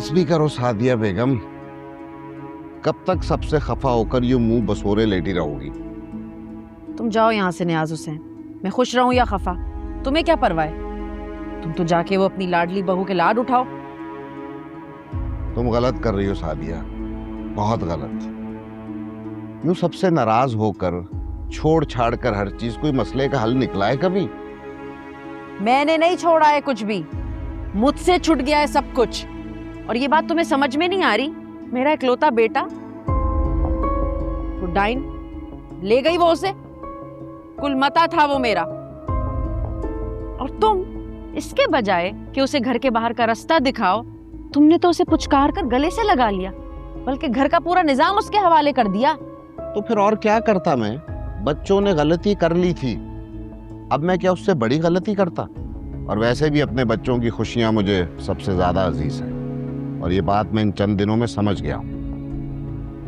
बस भी करो सादिया बेगम, कब तक सबसे खफा होकर यूं मुंह बसोरे लेटी रहोगी? तुम जाओ यहाँ से नियाज हुसैन, मैं खुश रहूं या खफा तुम्हें क्या परवाह है? तुम तो जाके वो अपनी लाडली बहू के लाड उठाओ। तुम गलत कर रही हो सादिया, बहुत गलत। यूं सबसे नाराज होकर छोड़ छाड़ कर हर चीज कोई मसले का हल निकला है कभी? मैंने नहीं छोड़ा है कुछ भी, मुझसे छूट गया है सब कुछ। और ये बात तुम्हें समझ में नहीं आ रही? मेरा इकलौता बेटा वो डाइन ले गई, वो उसे कुलमता था वो मेरा। और तुम इसके बजाय कि उसे घर के बाहर का रास्ता दिखाओ, तुमने तो उसे पुचकार कर गले से लगा लिया, बल्कि घर का पूरा निजाम उसके हवाले कर दिया। तो फिर और क्या करता मैं? बच्चों ने गलती कर ली थी, अब मैं क्या उससे बड़ी गलती करता? और वैसे भी अपने बच्चों की खुशियां मुझे सबसे ज्यादा अजीज है, और ये बात मैं इन चंद दिनों में समझ गया हूं।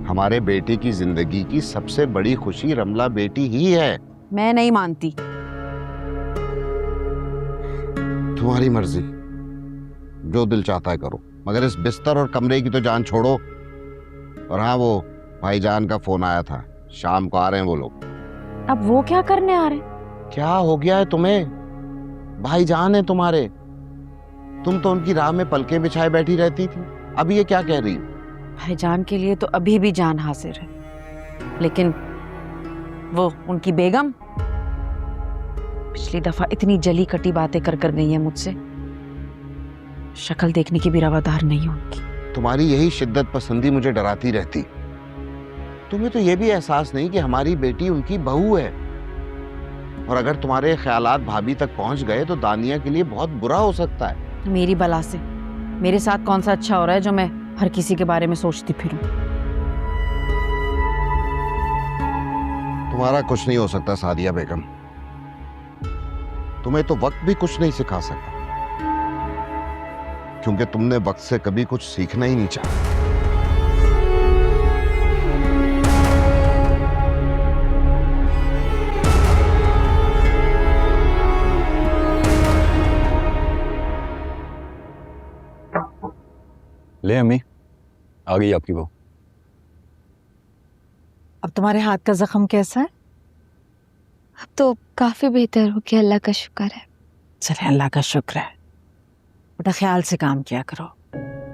हमारे बेटे की जिंदगी की सबसे बड़ी खुशी रमला बेटी ही है। मैं नहीं मानती। तुम्हारी मर्जी, जो दिल चाहता है करो, मगर इस बिस्तर और कमरे की तो जान छोड़ो। और हाँ, वो भाईजान का फोन आया था, शाम को आ रहे हैं वो लोग। अब वो क्या करने आ रहे? क्या हो गया है तुम्हें? भाईजान है तुम्हारे, तुम तो उनकी राह में पलके बिछाए बैठी रहती थी, अब ये क्या कह रही हो? भाईजान के लिए तो अभी भी जान हाजिर है, लेकिन वो उनकी बेगम पिछली दफा इतनी जली कटी बातें कर कर गई है मुझसे, शक्ल देखने की भी रवादार नहीं है उनकी। तुम्हारी यही शिद्दत पसंदी मुझे डराती रहती। तुम्हें तो ये भी एहसास नहीं कि हमारी बेटी उनकी बहू है, और अगर तुम्हारे ख्यालात भाभी तक पहुंच गए तो दानिया के लिए बहुत बुरा हो सकता है। मेरी बला से मेरे साथ कौन सा अच्छा हो रहा है जो मैं हर किसी के बारे में सोचती फिरूं? तुम्हारा कुछ नहीं हो सकता सादिया बेगम, तुम्हें तो वक्त भी कुछ नहीं सिखा सकता, क्योंकि तुमने वक्त से कभी कुछ सीखना ही नहीं चाहा। ले अम्मी, आ गई आपकी बहू। अब तुम्हारे हाथ का जख्म कैसा है? अब तो काफी बेहतर हो गया, अल्लाह का शुक्र है। चले, अल्लाह का शुक्र है। बेटा ख्याल से काम किया करो,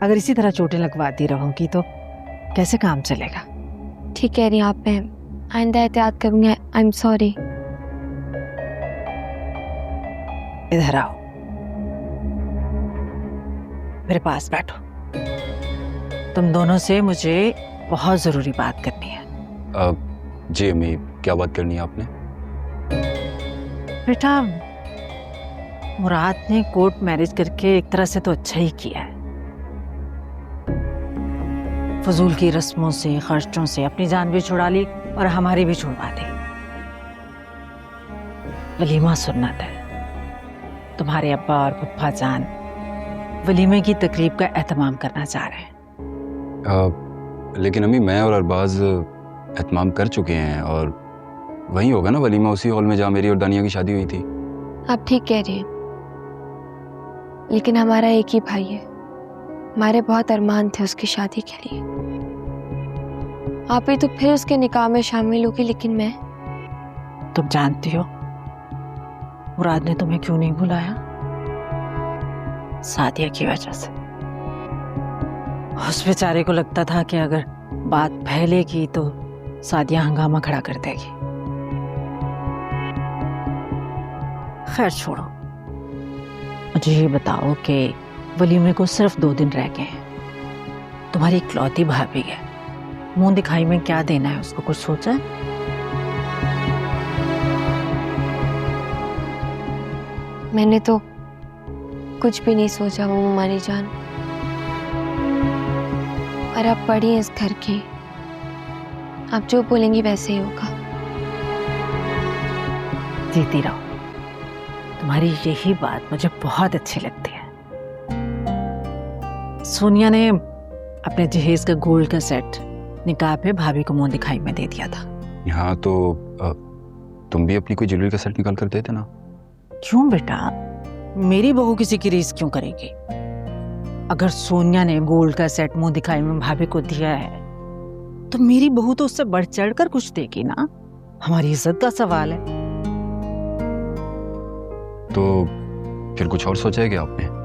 अगर इसी तरह चोटें लगवाती रहोगी तो कैसे काम चलेगा? ठीक कह रही हैं आप, मैं आइंदा एहतियात करूंगी। I am sorry. इधर आओ, मेरे पास बैठो। तुम दोनों से मुझे बहुत जरूरी बात करनी है। जी अम्मी, क्या बात करनी है आपने? बेटा, मुराद ने कोर्ट मैरिज करके एक तरह से तो अच्छा ही किया है। फजूल की रस्मों से, खर्चों से अपनी जान भी छुड़ा ली और हमारी भी छुड़वा दी। वलीमा सुन्नत है। तुम्हारे अब्बा और पप्पा जान वलीमे की तकरीब का एहतमाम करना चाह रहे हैं। लेकिन अम्मी, मैं और अरबाज एहतमाम कर चुके हैं, और वहीं होगा ना वलीमा, उसी हॉल में जहाँ मेरी और दानिया की शादी हुई थी। आप ठीक कह रही हैं, लेकिन हमारा एक ही भाई है, हमारे बहुत अरमान थे उसकी शादी के लिए। आप ही तो फिर उसके निकाह में शामिल होगी, लेकिन मैं। तुम जानती हो मुराद ने तुम्हें क्यों नहीं बुलाया? सादिया की वजह से। उस बेचारे को लगता था कि अगर बात फैलेगी तो सादिया हंगामा खड़ा कर देगी। खैर छोड़ो, मुझे ये बताओ कि वलीमे को सिर्फ 2 दिन रह गए हैं। तुम्हारी इकलौती भाभी है, मुंह दिखाई में क्या देना है उसको, कुछ सोचा है? मैंने तो कुछ भी नहीं सोचा वो हमारी जान, और आप पढ़ी इस घर की, आप जो बोलेंगी वैसे ही होगा। जीती रहो, तुम्हारी यही बात मुझे बहुत अच्छी लगती है। सोनिया ने अपने जहेज का गोल्ड का सेट निकाह पे भाभी को मुंह दिखाई में दे दिया था। यहाँ तो तुम भी अपनी कोई ज्वेलरी का सेट निकाल कर देते ना। क्यों बेटा, मेरी बहू किसी की रीस क्यों करेगी? अगर सोनिया ने गोल्ड का सेट मुंह दिखाई में भाभी को दिया है तो मेरी बहू तो उससे बढ़ चढ़ कर कुछ देगी ना। हमारी इज्जत का सवाल है। तो फिर कुछ और सोचा है क्या आपने?